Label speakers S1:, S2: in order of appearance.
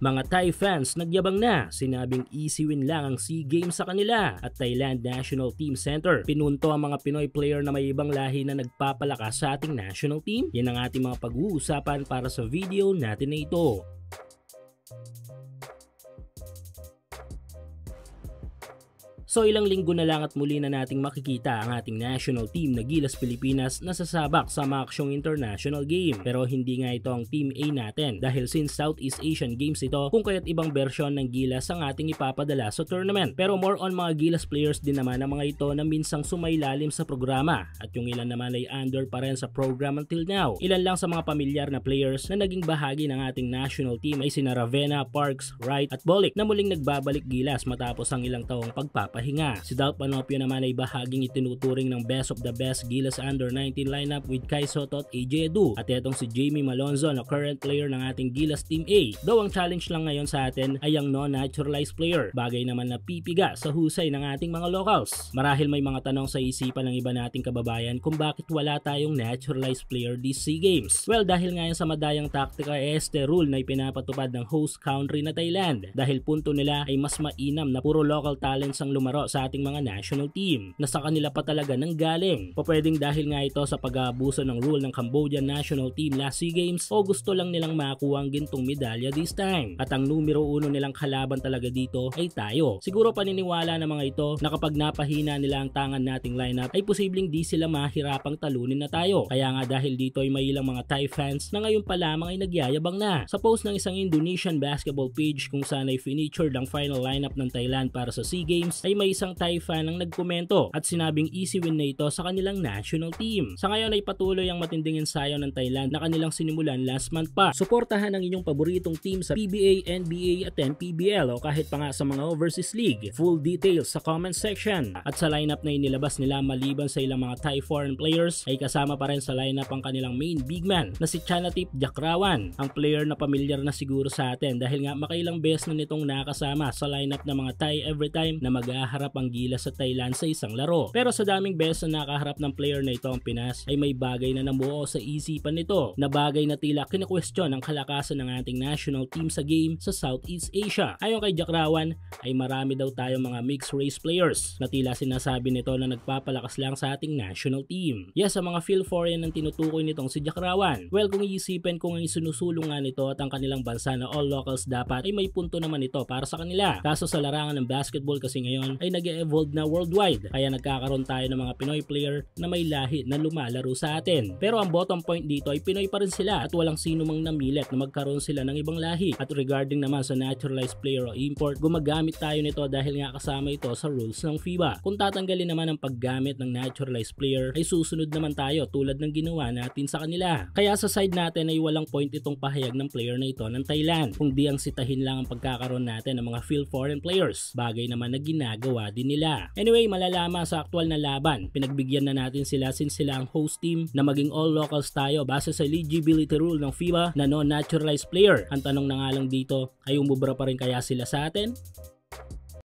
S1: Mga Thai fans nagyabang na, sinabing easy win lang ang SEA Games sa kanila at Thailand National Team Center. Pinunto ang mga Pinoy player na may ibang lahi na nagpapalakas sa ating national team. Yan ang ating mga pag-uusapan para sa video natin na ito. So ilang linggo na lang at muli na nating makikita ang ating national team na Gilas Pilipinas na sasabak sa Maaksyong International Game. Pero hindi nga ito ang Team A natin dahil since Southeast Asian Games ito, kung kaya't ibang bersyon ng Gilas ang ating ipapadala sa tournament. Pero more on mga Gilas players din naman ang mga ito na minsang sumailalim sa programa at yung ilan naman ay under pa rin sa program until now. Ilan lang sa mga pamilyar na players na naging bahagi ng ating national team ay sina Ravena, Parks, Wright at Bolick na muling nagbabalik Gilas matapos ang ilang taong pagpapahinga. Si Dalp Panopio naman ay bahaging itinuturing ng best of the best Gilas Under-19 lineup with Kai Soto at AJ Edu. At etong si Jamie Malonzo na current player ng ating Gilas Team A. Though ang challenge lang ngayon sa atin ay ang non-naturalized player. Bagay naman na pipiga sa husay ng ating mga locals. Marahil may mga tanong sa isipan ng iba nating kababayan kung bakit wala tayong naturalized player this SEA Games. Well, dahil ngayon sa madayang taktika este rule na ipinapatupad ng host country na Thailand. Dahil punto nila ay mas mainam na puro local talents ang lumaro sa ating mga national team na sa kanila pa talaga nang galing. Pwedeng dahil nga ito sa pag-aabuso ng rule ng Cambodian national team last SEA Games o gusto lang nilang makuha ang gintong medalya this time. At ang numero 1 nilang kalaban talaga dito ay tayo. Siguro paniniwala ng mga ito na kapag napahina nila ang tangan nating lineup ay posibleng di sila mahirapang talunin na tayo. Kaya nga dahil dito ay may ilang mga Thai fans na ngayon pa lamang ay nagyayabang na. Sa post ng isang Indonesian basketball page kung saan ay featured ang final lineup ng Thailand para sa SEA Games ay may isang Thai fan ang nagkomento at sinabing easy win na ito sa kanilang national team. Sa ngayon ay patuloy ang matinding ensayo ng Thailand na kanilang sinimulan last month pa. Suportahan ang inyong paboritong team sa PBA, NBA at NPBL o kahit pa nga sa mga overseas league. Full details sa comment section. At sa lineup na inilabas nila maliban sa ilang mga Thai foreign players ay kasama pa rin sa lineup ang kanilang main big man na si Chanatip Jakrawan. Ang player na pamilyar na siguro sa atin dahil nga makailang beses na nitong nakasama sa lineup ng mga Thai every time na mag-aharap ang Gilas sa Thailand sa isang laro. Pero sa daming beses na nakaharap ng player na ito ang Pinas ay may bagay na namuo sa isipan nito na bagay na tila kine-question ang kalakasan ng ating national team sa game sa Southeast Asia. Ayon kay Jakrawan ay marami daw tayong mga mixed race players na tila sinasabi nito na nagpapalakas lang sa ating national team. Yes, sa mga feel foreign ang tinutukoy nitong si Jakrawan. Well, kung iisipin kung ang isinusulong nga nito at ang kanilang bansa na all locals dapat ay may punto naman ito para sa kanila. Kaso sa larangan ng basketball kasi ngayon ay nag-evolve na worldwide kaya nagkakaroon tayo ng mga Pinoy player na may lahi na lumalaro sa atin. Pero ang bottom point dito ay Pinoy pa rin sila at walang sino mang namilit na magkaroon sila ng ibang lahi. At regarding naman sa naturalized player o import, gumagamit tayo nito dahil nga kasama ito sa rules ng FIBA. Kung tatanggalin naman ang paggamit ng naturalized player ay susunod naman tayo tulad ng ginawa natin sa kanila. Kaya sa side natin ay walang point itong pahayag ng player na ito ng Thailand kung di ang sitahin lang ang pagkakaroon natin ng mga field foreign players. Bagay naman na ginagawa din nila. Anyway, malalaman sa aktual na laban. Pinagbigyan na natin sila since sila ang host team na maging all locals tayo base sa eligibility rule ng FIBA na non-naturalized player. Ang tanong na nga lang dito ay umubra pa rin kaya sila sa atin?